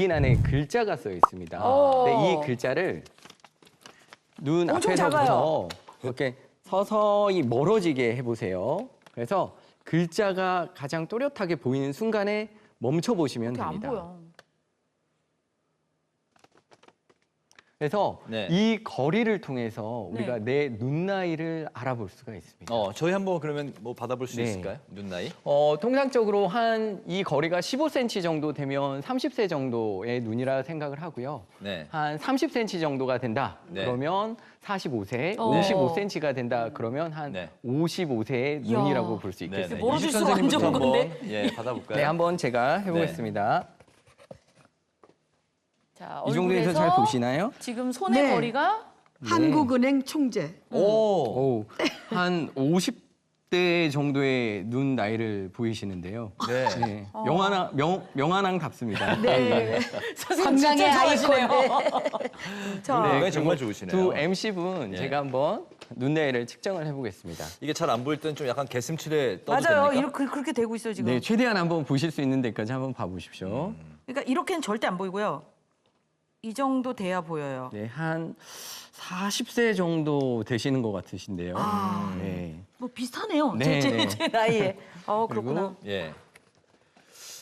백인 안에 글자가 써 있습니다. 근데 이 글자를 눈 엄청 앞에서부터 작아요. 이렇게 서서히 멀어지게 해보세요. 그래서 글자가 가장 또렷하게 보이는 순간에 멈춰 보시면 이렇게 안 됩니다. 보여. 그래서 네. 이 거리를 통해서 우리가 네. 내 눈 나이를 알아볼 수가 있습니다. 저희 한번 그러면 뭐 받아볼 수 네. 있을까요? 눈 나이? 통상적으로 한 이 거리가 15cm 정도 되면 30세 정도의 눈이라 생각을 하고요. 네. 한 30cm 정도가 된다. 네. 그러면 45세, 어. 55cm가 된다. 그러면 한 네. 55세의 이야. 눈이라고 볼 수 네. 있겠습니다. 네. 멀어질수록 이식 안 좋은 선생님부터 건데. 한번 예, 받아볼까요? 네, 한번 제가 해보겠습니다. 자, 이 정도에서 잘 얼굴에서 보시나요? 지금 손의 네. 거리가 한국은행 총재. 오, 한 50대 정도의 눈 나이를 보이시는데요. 네. 네, 명안항답습니다. 네. 선생님 진짜 좋아하시네요. 자, 눈 나이 그리고 정말 좋으시네요. 두 MC분 예. 제가 한번 눈 나이를 측정을 해보겠습니다. 이게 잘 안 보일 때는 좀 약간 개슴츠레 떠도 맞아요. 됩니까? 이렇게 그렇게 되고 있어요 지금. 네, 최대한 한번 보실 수 있는 데까지 한번 봐보십시오. 그러니까 이렇게는 절대 안 보이고요. 이 정도 돼야 보여요. 네, 한 40세 정도 되시는 것 같으신데요. 네. 뭐 비슷하네요. 네, 네. 제 나이에. 그렇구나. 예.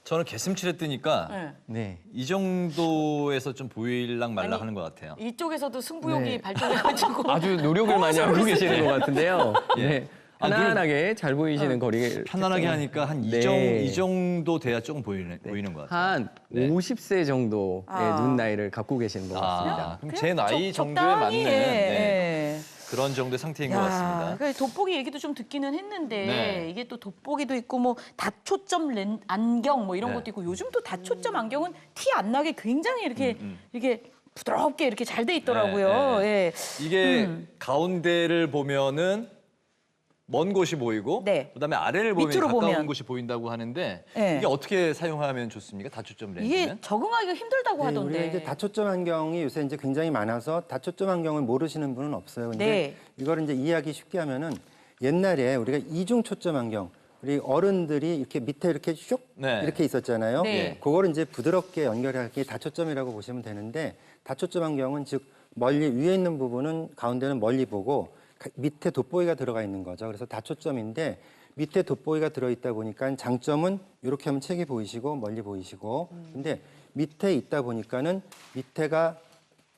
저는 개슴츠레 뜨니까 네. 네. 이 정도에서 좀 보일랑 말랑 아니, 하는 것 같아요. 이쪽에서도 승부욕이 네. 발동해가지고 아주 노력을 많이 하고 계시는 것 같은데요. 예. 네. 아, 편안하게 잘 보이시는 거리. 편안하게 하니까 한 네. 이 정도 돼야 조금 보이는 것 같아요. 한 네. 50세 정도의 아. 눈 나이를 갖고 계시는 것 같습니다. 그럼 제 나이 정도에 적당히 맞는 해. 네, 그런 정도의 상태인 것 야, 같습니다. 그 돋보기 얘기도 좀 듣기는 했는데 네. 이게 또 돋보기도 있고 뭐 다초점 안경 뭐 이런 네. 것도 있고 요즘 또 다초점 안경은 티 안 나게 굉장히 이렇게 부드럽게 이렇게 잘 돼 있더라고요. 네, 네. 예. 이게 가운데를 보면은 먼 곳이 보이고 네. 그다음에 아래를 보면 밑으로 가까운 보면. 곳이 보인다고 하는데 네. 이게 어떻게 사용하면 좋습니까? 다초점 이게 렌즈는? 적응하기가 힘들다고 네, 하던데. 우리가 이제 다초점 안경이 요새 이제 굉장히 많아서 다초점 안경을 모르시는 분은 없어요. 근데 네. 이거를 이제 이해하기 쉽게 하면은 옛날에 우리가 이중 초점 안경 우리 어른들이 이렇게 밑에 이렇게 슉 네. 이렇게 있었잖아요. 네. 그거를 이제 부드럽게 연결할 게 다초점이라고 보시면 되는데 다초점 안경은 즉 멀리 위에 있는 부분은 가운데는 멀리 보고 밑에 돋보기가 들어가 있는 거죠. 그래서 다초점인데 밑에 돋보기가 들어있다 보니까 장점은 이렇게 하면 책이 보이시고 멀리 보이시고 근데 밑에 있다 보니까는 밑에가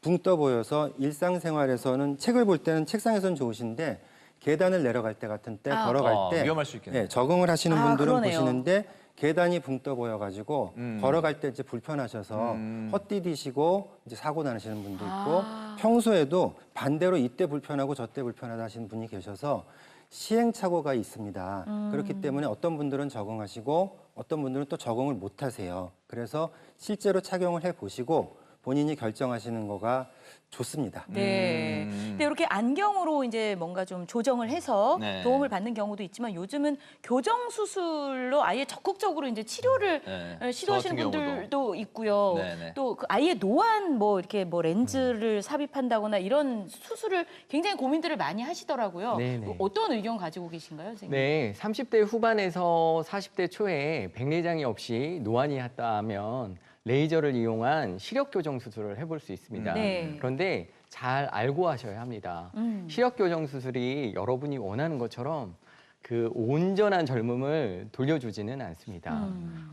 붕 떠 보여서 일상생활에서는 책을 볼 때는 책상에서는 좋으신데 계단을 내려갈 때 같은 때 걸어갈 때 위험할 수 있겠네요. 네, 적응을 하시는 분들은 그러네요. 보시는데 계단이 붕 떠 보여가지고 걸어갈 때 이제 불편하셔서 헛디디시고 이제 사고 나시는 분도 있고 평소에도 반대로 이때 불편하고 저때 불편하다 하시는 분이 계셔서 시행착오가 있습니다. 그렇기 때문에 어떤 분들은 적응하시고 어떤 분들은 또 적응을 못 하세요. 그래서 실제로 착용을 해 보시고 본인이 결정하시는 거가 좋습니다. 네. 근데 이렇게 안경으로 이제 뭔가 좀 조정을 해서 네. 도움을 받는 경우도 있지만 요즘은 교정 수술로 아예 적극적으로 이제 치료를 네. 시도하시는 저 같은 분들도 있고요. 네, 네. 또 그 아예 노안 뭐 이렇게 뭐 렌즈를 삽입한다거나 이런 수술을 굉장히 고민들을 많이 하시더라고요. 네, 네. 어떤 의견 가지고 계신가요, 선생님? 네, 30대 후반에서 40대 초에 백내장이 없이 노안이 왔다면 레이저를 이용한 시력 교정 수술을 해볼 수 있습니다. 네. 그런데 잘 알고 하셔야 합니다. 시력 교정 수술이 여러분이 원하는 것처럼 그 온전한 젊음을 돌려주지는 않습니다.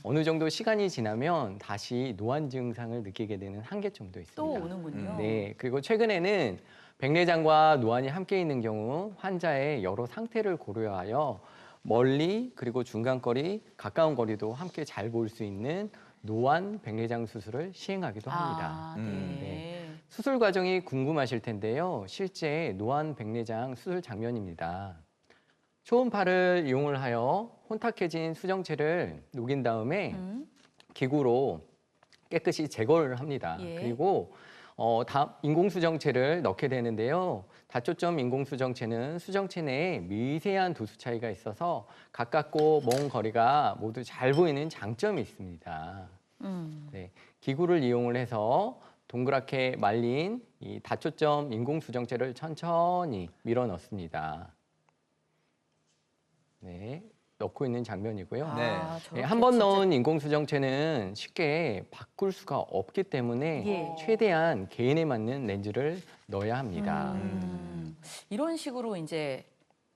어느 정도 시간이 지나면 다시 노안 증상을 느끼게 되는 한계점도 있습니다. 또 오는군요. 네, 그리고 최근에는 백내장과 노안이 함께 있는 경우 환자의 여러 상태를 고려하여 멀리 그리고 중간 거리, 가까운 거리도 함께 잘 볼 수 있는 노안 백내장 수술을 시행하기도 합니다. 아, 네. 네. 수술 과정이 궁금하실 텐데요. 실제 노안 백내장 수술 장면입니다. 초음파를 이용을 하여 혼탁해진 수정체를 녹인 다음에 기구로 깨끗이 제거를 합니다. 예. 그리고 인공수정체를 넣게 되는데요. 다초점 인공수정체는 수정체 내에 미세한 도수 차이가 있어서 가깝고 먼 거리가 모두 잘 보이는 장점이 있습니다. 네, 기구를 이용을 해서 동그랗게 말린 이 다초점 인공수정체를 천천히 밀어 넣습니다. 네, 넣고 있는 장면이고요. 네. 저렇게 한 번 진짜- 넣은 인공수정체는 쉽게 바꿀 수가 없기 때문에 예. 최대한 개인에 맞는 렌즈를 넣어야 합니다. 이런 식으로 이제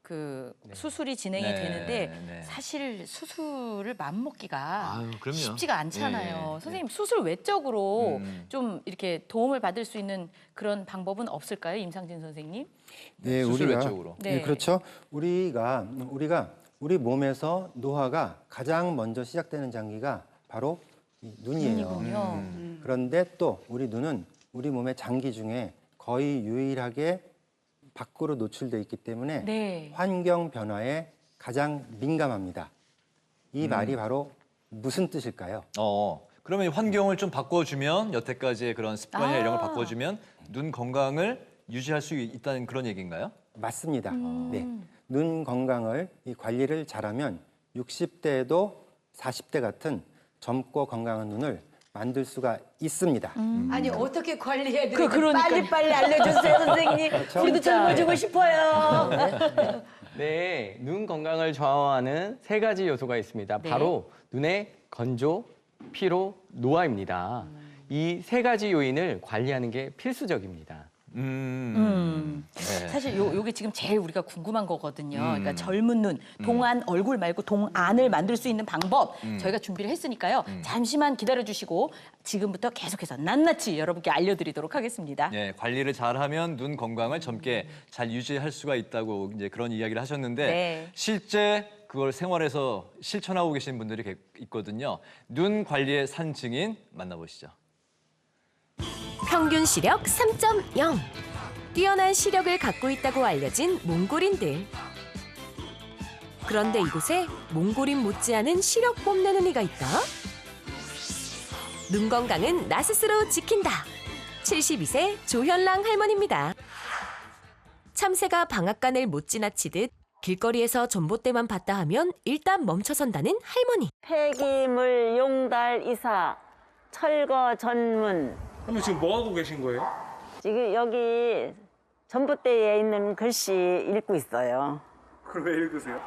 그 수술이 진행이 네, 되는데 네. 사실 수술을 맘먹기가 아유, 그럼요. 쉽지가 않잖아요. 예, 예. 선생님 수술 외적으로 음. 좀 이렇게 도움을 받을 수 있는 그런 방법은 없을까요, 임상진 선생님? 네, 수술 외적으로. 네. 네, 그렇죠. 우리가 우리 몸에서 노화가 가장 먼저 시작되는 장기가 바로 이 눈이에요. 눈이군요. 그런데 또 우리 눈은 우리 몸의 장기 중에 거의 유일하게 밖으로 노출돼 있기 때문에 네. 환경 변화에 가장 민감합니다. 이 말이 바로 무슨 뜻일까요? 그러면 환경을 좀 바꿔주면 여태까지의 그런 습관이나 이런 걸 아. 바꿔주면 눈 건강을 유지할 수 있다는 그런 얘기인가요? 맞습니다. 네. 눈 건강을 이 관리를 잘하면 60대에도 40대 같은 젊고 건강한 눈을 만들 수가 있습니다. 아니 어떻게 관리해야 되는지 그러니까. 빨리빨리 알려주세요 선생님. 우리도 젊어지고 싶어요. 네, 눈 건강을 좌우하는 세 가지 요소가 있습니다. 네. 바로 눈의 건조, 피로, 노화입니다. 이 세 가지 요인을 관리하는 게 필수적입니다. 네. 사실 요게 지금 제일 우리가 궁금한 거거든요. 그러니까 젊은 눈, 동안 얼굴 말고 동안을 만들 수 있는 방법 저희가 준비를 했으니까요. 잠시만 기다려주시고 지금부터 계속해서 낱낱이 여러분께 알려드리도록 하겠습니다. 예, 관리를 잘하면 눈 건강을 젊게 잘 유지할 수가 있다고 이제 그런 이야기를 하셨는데 네. 실제 그걸 생활에서 실천하고 계신 분들이 있거든요. 눈 관리의 산 증인 만나보시죠. 평균 시력 3.0. 뛰어난 시력을 갖고 있다고 알려진 몽골인들. 그런데 이곳에 몽골인 못지않은 시력 뽐내는 이가 있다. 눈 건강은 나 스스로 지킨다. 72세 조현랑 할머니입니다. 참새가 방앗간을 못 지나치듯 길거리에서 전봇대만 봤다 하면 일단 멈춰선다는 할머니. 폐기물 용달 이사 철거 전문. 그러면 지금 뭐 하고 계신 거예요? 지금 여기 전봇대에 있는 글씨 읽고 있어요. 그걸 왜 읽으세요?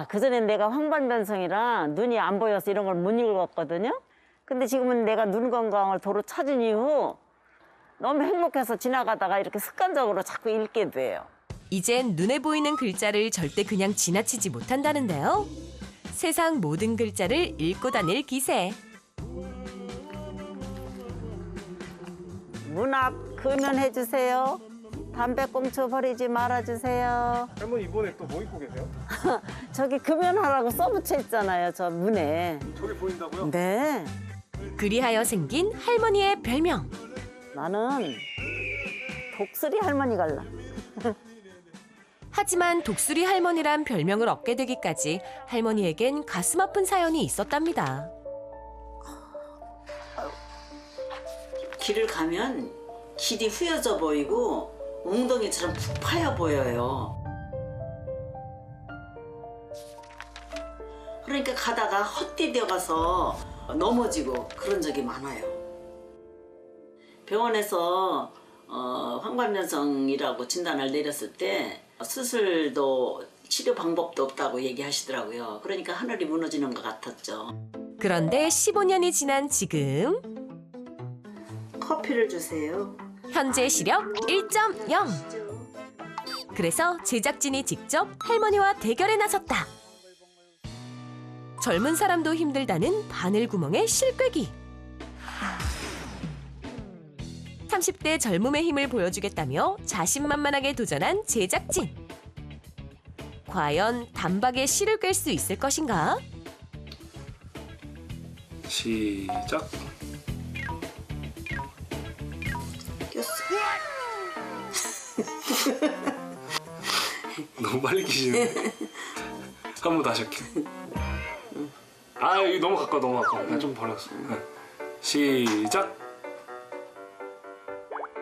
그전엔 내가 황반변성이라 눈이 안 보여서 이런 걸 못 읽었거든요. 근데 지금은 내가 눈 건강을 도로 찾은 이후 너무 행복해서 지나가다가 이렇게 습관적으로 자꾸 읽게 돼요. 이젠 눈에 보이는 글자를 절대 그냥 지나치지 못한다는데요. 세상 모든 글자를 읽고 다닐 기세. 문 앞 금연해 주세요. 담배꽁초 버리지 말아 주세요. 할머니 이번에 또 뭐 입고 계세요? 저기 금연하라고 써붙여 있잖아요, 저 문에. 저기 보인다고요? 네. 그리하여 생긴 할머니의 별명. 나는 독수리 할머니 갈라. 하지만 독수리 할머니란 별명을 얻게 되기까지 할머니에겐 가슴 아픈 사연이 있었답니다. 길을 가면 길이 후여져 보이고 웅덩이처럼 푹 파여 보여요. 그러니까 가다가 헛디뎌 가서 넘어지고 그런 적이 많아요. 병원에서 황반변성이라고 진단을 내렸을 때 수술도 치료 방법도 없다고 얘기하시더라고요. 그러니까 하늘이 무너지는 것 같았죠. 그런데 15년이 지난 지금 커피를 주세요. 현재 시력 1.0. 그래서 제작진이 직접 할머니와 대결에 나섰다. 젊은 사람도 힘들다는 바늘구멍의 실꿰기. 30대 젊음의 힘을 보여주겠다며 자신만만하게 도전한 제작진. 과연 단박에 실을 꿰 수 있을 것인가? 시작. 너무 빨리 끼시네. 한 번 다시 할게. 이거 너무 가까워, 너무 가까워. 나 좀 버렸어. 네. 시작.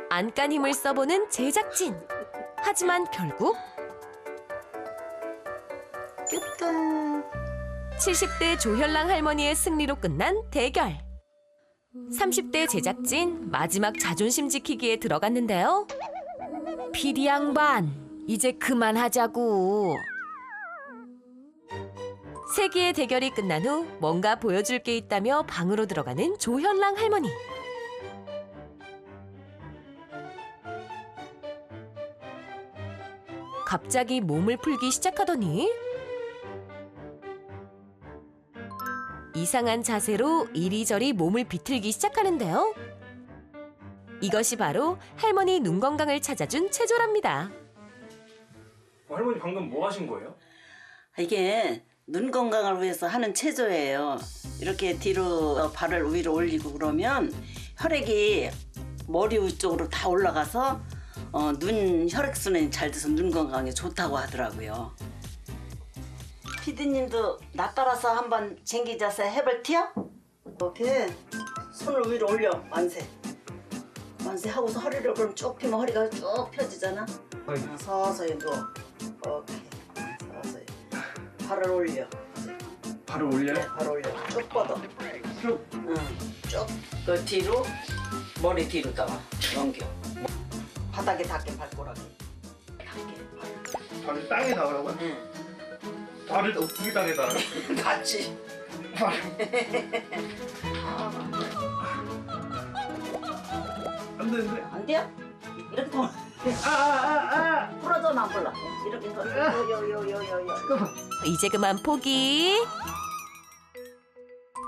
안간 힘을 써보는 제작진. 하지만 결국 70대 조현랑 할머니의 승리로 끝난 대결. 30대 제작진 마지막 자존심 지키기에 들어갔는데요. 피디 양반, 이제 그만하자고. 세기의 대결이 끝난 후 뭔가 보여줄 게 있다며 방으로 들어가는 조현랑 할머니. 갑자기 몸을 풀기 시작하더니 이상한 자세로 이리저리 몸을 비틀기 시작하는데요. 이것이 바로 할머니 눈 건강을 찾아준 체조랍니다. 할머니 방금 뭐 하신 거예요? 이게 눈 건강을 위해서 하는 체조예요. 이렇게 뒤로 발을 위로 올리고 그러면 혈액이 머리 위쪽으로 다 올라가서 눈 혈액순환이 잘 돼서 눈 건강에 좋다고 하더라고요. 피디님도 나 따라서 한번 쟁기 자세 해볼게요? 이렇게 손을 위로 올려 만세. 만세 하고서 허리를 그럼 쭉 펴면 허리가 쭉 펴지잖아. 서서히 누워. 오케이. 서서히. 발을 올려. 발을 올려요? 네, 발 올려. 쭉 뻗어. 쭉. 응. 쭉. 그 뒤로 머리 뒤로다가 넘겨. 바닥에 닿게 발꼬락이. 닿게. 발을 땅에 닿으라고요? 응. 발을 어떻게 땅에 닿아요? 같이. 안 되는데? 안 돼요? 이렇게 더. 부러져나 안 불러. 이렇게 더. 요요요요요. 이제 그만 포기.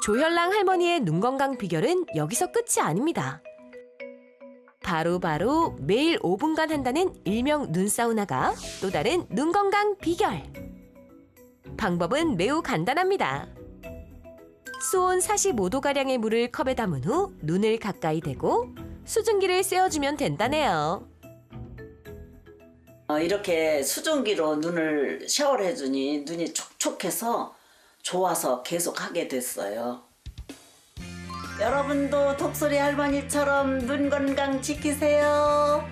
조현랑 할머니의 눈 건강 비결은 여기서 끝이 아닙니다. 바로 매일 5분간 한다는 일명 눈사우나가 또 다른 눈 건강 비결. 방법은 매우 간단합니다. 수온 45도가량의 물을 컵에 담은 후 눈을 가까이 대고 수증기를 쐬어주면 된다네요. 이렇게 수증기로 눈을 샤워를 해주니 눈이 촉촉해서 좋아서 계속 하게 됐어요. 여러분도 독수리 할머니처럼 눈 건강 지키세요.